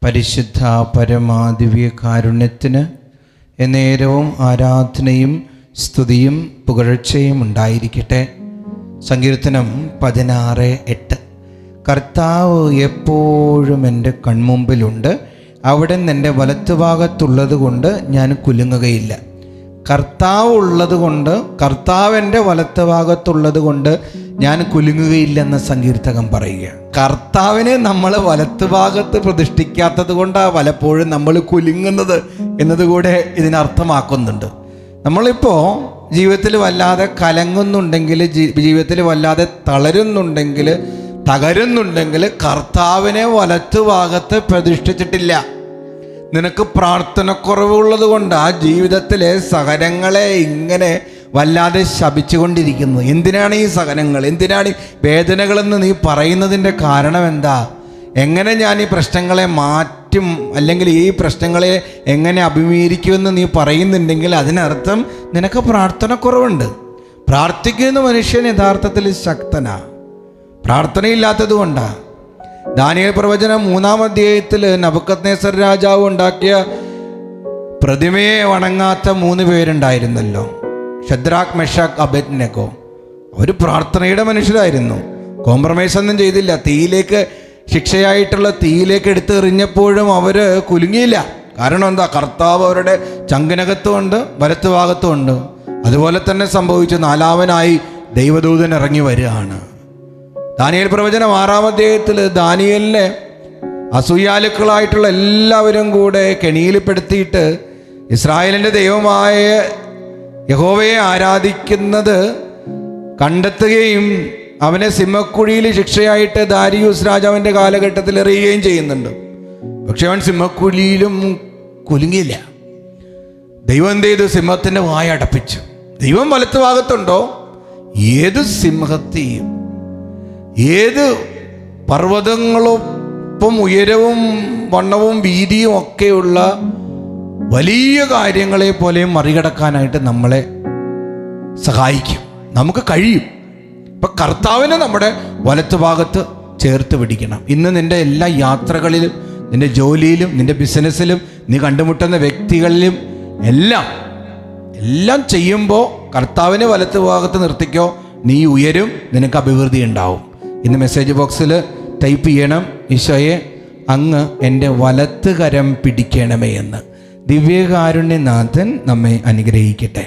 പരിശുദ്ധ പരമാദിവ്യ കാരുണ്യത്തിന് എന്നേരവും ആരാധനയും സ്തുതിയും പുകഴ്ചയും ഉണ്ടായിരിക്കട്ടെ. സങ്കീർത്തനം 16:8. കർത്താവ് എപ്പോഴും എൻ്റെ കൺമുമ്പിലുണ്ട്, അവിടെ എൻ്റെ വലത്തുഭാഗത്തുള്ളത് കൊണ്ട് ഞാൻ കുലുങ്ങുകയില്ല. കർത്താവ് ഉള്ളത് കൊണ്ട്, കർത്താവ് എൻ്റെ വലത്തുഭാഗത്തുള്ളത് കൊണ്ട് ഞാൻ കുലുങ്ങുകയില്ലെന്ന് സങ്കീർത്തകൻ പറയുക. കർത്താവിനെ നമ്മൾ വലത്തുഭാഗത്ത് പ്രതിഷ്ഠിക്കാത്തത് കൊണ്ടാണ് പലപ്പോഴും നമ്മൾ കുലുങ്ങുന്നത് എന്നതുകൂടെ ഇതിനർത്ഥമാക്കുന്നുണ്ട്. നമ്മളിപ്പോൾ ജീവിതത്തിൽ വല്ലാതെ കലങ്ങുന്നുണ്ടെങ്കിൽ, ജീവിതത്തിൽ വല്ലാതെ തളരുന്നുണ്ടെങ്കിൽ, തകരുന്നുണ്ടെങ്കിൽ കർത്താവിനെ വലത്തുഭാഗത്ത് പ്രതിഷ്ഠിച്ചിട്ടില്ല. നിനക്ക് പ്രാർത്ഥനക്കുറവുള്ളത് കൊണ്ട് ആ ജീവിതത്തിലെ സഹനങ്ങളെ ഇങ്ങനെ വല്ലാതെ ശപിച്ചുകൊണ്ടിരിക്കുന്നത്. എന്തിനാണ് ഈ സഹനങ്ങൾ, എന്തിനാണ് ഈ വേദനകളെന്ന് നീ പറയുന്നതിൻ്റെ കാരണം എന്താ? എങ്ങനെ ഞാൻ ഈ പ്രശ്നങ്ങളെ മാറ്റും, അല്ലെങ്കിൽ ഈ പ്രശ്നങ്ങളെ എങ്ങനെ അഭിമുഖീകരിക്കുമെന്ന് നീ പറയുന്നുണ്ടെങ്കിൽ അതിനർത്ഥം നിനക്ക് പ്രാർത്ഥനക്കുറവുണ്ട്. പ്രാർത്ഥിക്കുന്ന മനുഷ്യൻ യഥാർത്ഥത്തിൽ ശക്തനാ. പ്രാർത്ഥനയില്ലാത്തത് കൊണ്ടാണ്. ദാനിയേൽ പ്രവചനം 3-ാം അധ്യായത്തിൽ നബൂഖദ്നേസർ രാജാവ് ഉണ്ടാക്കിയ പ്രതിമയെ വണങ്ങാത്ത 3 പേരുണ്ടായിരുന്നല്ലോ. ഷദ്രാഖ്, മെഷാഖ്, അബേദ്നെഗോ. അവർ പ്രാർത്ഥനയുടെ മനുഷ്യരായിരുന്നു. കോംപ്രമൈസ് ഒന്നും ചെയ്തില്ല. തീയിലേക്ക്, ശിക്ഷയായിട്ടുള്ള തീയിലേക്ക് എടുത്ത് എറിഞ്ഞപ്പോഴും അവർ കുലുങ്ങിയില്ല. കാരണം എന്താ? കർത്താവ് അവരുടെ ചങ്കിനകത്തുമുണ്ട്, വലത്തുഭാഗത്തുമുണ്ട്. അതുപോലെ തന്നെ സംഭവിച്ചു. 4-ാമനായി ദൈവദൂതൻ ഇറങ്ങി വരികയാണ്. ദാനിയേൽ പ്രവചനം 6-ാം അധ്യായത്തിൽ ദാനിയേലിനെ അസൂയാലുക്കളായിട്ടുള്ള എല്ലാവരും കൂടെ കെണിയിൽപ്പെടുത്തിയിട്ട് ഇസ്രായേലിൻ്റെ ദൈവമായ യഹോവയെ ആരാധിക്കുന്നത് കണ്ടെത്തുകയും അവനെ സിംഹക്കുഴിയിൽ ശിക്ഷയായിട്ട് ദാരിയൂസ് രാജാവിൻ്റെ കാലഘട്ടത്തിൽ എറിയുകയും ചെയ്യുന്നുണ്ട്. പക്ഷെ അവൻ സിംഹക്കുഴിയിലും കുലുങ്ങിയില്ല. ദൈവം എന്ത് ചെയ്തു? സിംഹത്തിൻ്റെ വായ അടപ്പിച്ചു. ദൈവം വലത്ത് ഭാഗത്തുണ്ടോ? ഏത് സിംഹത്തെയും, ഏത് പർവ്വതങ്ങളൊപ്പം ഉയരവും വണ്ണവും വീതിയും ഒക്കെയുള്ള വലിയ കാര്യങ്ങളെ പോലെയും മറികടക്കാനായിട്ട് നമ്മളെ സഹായിക്കും. നമുക്ക് കഴിയും. ഇപ്പം കർത്താവിനെ നമ്മുടെ വലത്തുഭാഗത്ത് ചേർത്ത് പിടിക്കണം. ഇന്ന് നിൻ്റെ എല്ലാ യാത്രകളിലും, നിൻ്റെ ജോലിയിലും, നിൻ്റെ ബിസിനസ്സിലും, നീ കണ്ടുമുട്ടുന്ന വ്യക്തികളിലും എല്ലാം ചെയ്യുമ്പോൾ കർത്താവിനെ വലത്തുഭാഗത്ത് നിർത്തിക്കോ. നീ ഉയരും, നിനക്ക് അഭിവൃദ്ധി ഉണ്ടാവും. ഇന്ന് മെസ്സേജ് ബോക്സിൽ ടൈപ്പ് ചെയ്യണം, ഈശോയെ അങ്ങ് എൻ്റെ വലത്ത് കരം പിടിക്കണമേ എന്ന്. ദിവ്യകാരുണ്യനാഥൻ നമ്മെ അനുഗ്രഹിക്കട്ടെ.